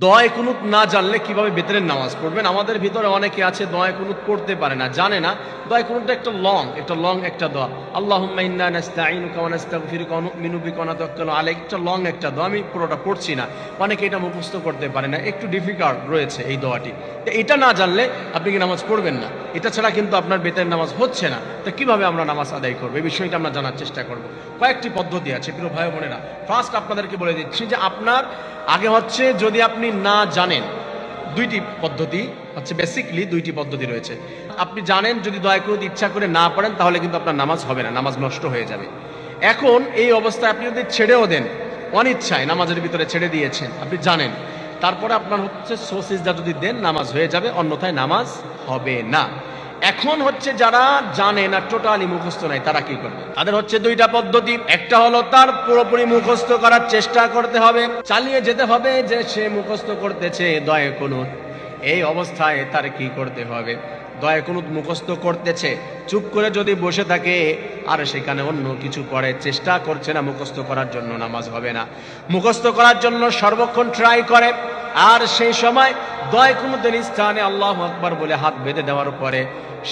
দোয়া কুনুত না জানলে কিভাবে বেতনের নামাজ পড়বেন? আমাদের ভিতরে অনেকে আছে দোয়া কুনুত পড়তে পারে না, জানে না। দোয়া কুনুতটা একটা লং একটা দোয়া। আল্লাহুম্মা ইন্না নাস্তাঈনুকা ওয়া নাস্তাগফিরুকা ওয়া নু'মিনু বিকা ওয়া নাতাওয়াক্কালু আলাইক, একটা লং একটা দোয়া। আমি পুরোটা পড়ছি না, অনেকে এটা মুখস্থ করতে পারে না, একটু ডিফিকাল্ট রয়েছে এই দোয়াটি। তো এটা না জানলে আপনি কি নামাজ পড়বেন না। এটা ছাড়া কিন্তু আপনার বেতনের নামাজ হচ্ছে না। তো কিভাবে আমরা নামাজ আদায় করবো এই বিষয়টা আমরা জানার চেষ্টা করব। কয়েকটি পদ্ধতি আছে প্রিয় ভাই বোনেরা। ফার্স্ট আপনাদেরকে বলে দিচ্ছি যে আপনার আগে হচ্ছে, যদি আপনি না জানেন, দুইটি পদ্ধতি হচ্ছে, বেসিকলি দুইটি পদ্ধতি রয়েছে। আপনি জানেন যদি দয়া করে ইচ্ছা করে না পড়েন তাহলে কিন্তু আপনার নামাজ হবে না, নামাজ নষ্ট হয়ে যাবে। এখন এই অবস্থায় আপনি যদি ছেড়েও দেন, অনিচ্ছায় নামাজের ভিতরে ছেড়ে দিয়েছেন, আপনি জানেন, তারপরে আপনার হচ্ছে সোসিজদা যদি দেন নামাজ হয়ে যাবে, অন্যথায় নামাজ হবে না। এখন হচ্ছে যারা জানে না, টোটালি মুখস্থ নাই, তারা কি করবে? তাদের হচ্ছে দুইটা পদ্ধতি। একটা হলো তার পুরোপুরি মুখস্থ করার চেষ্টা করতে হবে, চালিয়ে যেতে হবে যে সে মুখস্থ করতেছে দয়া কুনুত। এই অবস্থায় তার কি করতে হবে? দয়া কুনুত মুখস্থ করতেছে, চুপ করে যদি বসে থাকে আর সেখানে অন্য কিছু করে, চেষ্টা করছে না মুখস্থ করার জন্য, নামাজ হবে না। মুখস্থ করার জন্য সর্বক্ষণ ট্রাই করে, আর সেই সময় দয়া কুনুতের স্থানে আল্লাহু আকবার বলে হাত বেঁধে দেওয়ার পরে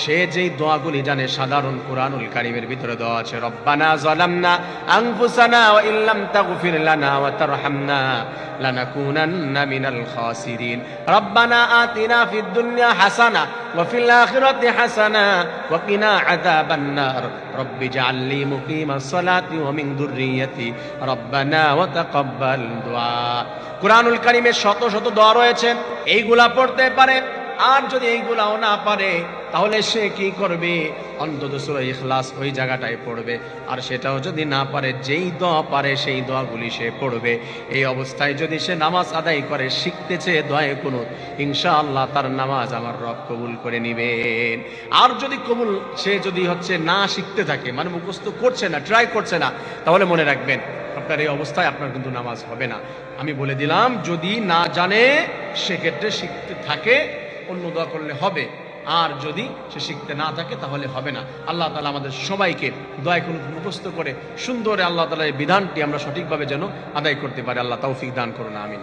সে যেই দোয়াগুলি জানে, সাধারণ কুরআনুল কারীমের ভিতরে দোয়া আছে, রব্বানা যালামনা আনফুসানা ওয়া ইল্লাম তাগফির লানা ওয়া তারহামনা লানাকুনান্না মিনাল খাসিরিন, রব্বানা আতিনা ফিদ দুনিয়া হাসানা ওয়া ফিল আখিরাতি হাসানা ওয়া কিনা আযাবান নার, রব্বি জাআলনি মুকিমাস সালাতি ওয়া মিন যুররিয়্যাতি রব্বানা ওয়া তাকাব্বাল দুআ। কুরআনুল কারীমে শত শত দোয়া রয়েছে, এইগুলা পড়তে পারে। আর যদি এইগুলাও না পারে তাহলে সে কি করবে? অন্তত সূরা ইখলাস ওই জায়গাটায় পড়বে। আর সেটাও যদি না পারে, যেই দোয়া পারে সেই দোয়াগুলি সে পড়বে। এই অবস্থায় যদি সে নামাজ আদায় করে, শিখতেছে দোয়া কুনুত, ইনশাআল্লাহ তার নামাজ আমার রব কবুল করে নিবেন। আর যদি কবুল সে যদি হচ্ছে না শিখতে থাকে, মানে মুখস্থ করছে না, ট্রাই করছে না, তাহলে মনে রাখবেন আপনার এই অবস্থায় আপনার কিন্তু নামাজ হবে না। আমি বলে দিলাম, যদি না জানে সেক্ষেত্রে শিখতে থাকে, অন্য দোয়া করলে হবে। আর যদি সে শিখতে না থাকে তাহলে হবে না। আল্লাহ তাআলা আমাদের সবাইকে দয়া কুনুত মুখস্থ করে সুন্দরে আল্লাহ তাআলার এই বিধানটি আমরা সঠিকভাবে যেন আদায় করতে পারি, আল্লাহ তৌফিক দান করুন, আমিন।